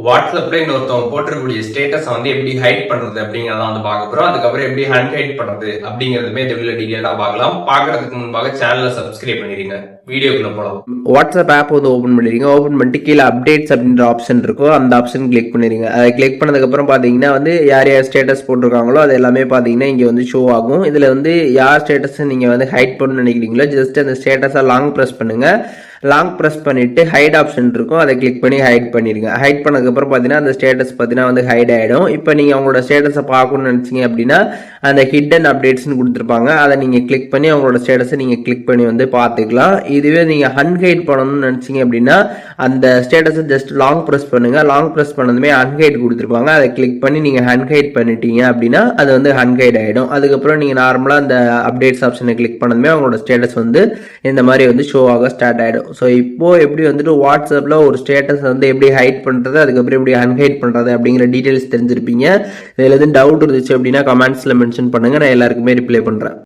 வாட்ஸ்அப்ல இன்னொருத்தவங்க போட்டிருக்கக்கூடிய ஸ்டேட்டஸ் வந்து எப்படி ஹைட் பண்றது அப்படிங்கறத வந்து பார்க்க போறோம். அதுக்கப்புறம் எப்படி அன்ஹைட் பண்றது அப்படிங்கறதுமே இந்த வீடியோ டீடைலா பார்க்கலாம். பார்க்கறதுக்கு முன்பாக சேனலை சப்ஸ்கிரைப் பண்ணிடுங்க. வீடியோக்குள்ள போலாம். வாட்ஸ்அப் ஆப் வந்து ஓப்பன் பண்ணிடுங்க. ஓப்பன் பண்ணிட்டு கீழே அப்டேட்ஸ் அப்படின்ற ஆப்ஷன் இருக்கும். அந்த ஆப்ஷன் கிளிக் பண்ணிடுங்க. அதை கிளிக் பண்ணதுக்கப்புறம் பார்த்தீங்கன்னா வந்து யார் யார் ஸ்டேட்டஸ் போட்டிருக்காங்களோ அது எல்லாமே பார்த்தீங்கன்னா இங்கே வந்து ஷோ ஆகும். இதில் வந்து யார் ஸ்டேட்டஸ் நீங்கள் வந்து ஹைட் பண்ணணும்னு நினைக்கிறீங்களோ ஜஸ்ட் அந்த ஸ்டேட்டஸை லாங் ப்ரெஸ் பண்ணுங்க. லாங் ப்ரெஸ் பண்ணிட்டு ஹைட் ஆப்ஷன் இருக்கும். அதை கிளிக் பண்ணி ஹைட் பண்ணிடுங்க. ஹைட் பண்ணதுக்கப்புறம் பார்த்தீங்கன்னா அந்த ஸ்டேட்டஸ் பார்த்தீங்கன்னா வந்து ஹைட் ஆகிடும். இப்போ நீங்கள் அவங்களோட ஸ்டேட்டஸை பார்க்கணும்னு நினச்சிங்க அப்படின்னா அந்த ஹிடன் அப்டேட்ஸ்னு கொடுத்துருப்பாங்க. அதை நீங்கள் கிளிக் பண்ணி அவங்களோட ஸ்டேட்டஸை நீங்கள் கிளிக் பண்ணி வந்து பார்த்துக்கலாம். இதுவே நீங்கள் அன்ஹைட் பண்ணணும்னு நினச்சிங்க அப்படின்னா அந்த ஸ்டேட்டஸை ஜஸ்ட் லாங் ப்ரெஸ் பண்ணுங்க. லாங் ப்ரெஸ் பண்ணதுமே அன்ஹைட் கொடுத்துருப்பாங்க. அதை கிளிக் பண்ணி நீங்கள் அன்ஹைட் பண்ணிட்டீங்க அப்படின்னா அது வந்து அன்ஹைட் ஆகிடும். அதுக்கப்புறம் நீங்கள் நார்மலாக அந்த அப்டேட்ஸ் ஆப்ஷனை கிளிக் பண்ணதுமே அவங்களோட ஸ்டேட்டஸ் வந்து இந்த மாதிரி வந்து ஷோ ஆக ஸ்டார்ட் ஆகிடும். ஸோ இப்போ எப்படி வந்துட்டு வாட்ஸ்அப்பில் ஒரு ஸ்டேட்டஸ் வந்து எப்படி ஹைட் பண்ணுறது, அதுக்கப்புறம் எப்படி அன்ஹைட் பண்ணுறது அப்படிங்கிற டீட்டெயில்ஸ் தெரிஞ்சிருப்பீங்க. இதில் எதுவும் டவுட் இருந்துச்சு அப்படின்னா கமெண்ட்ஸில் மென்ஷன் பண்ணுங்கள். நான் எல்லாருக்குமே ரிப்ளை பண்ணுறேன்.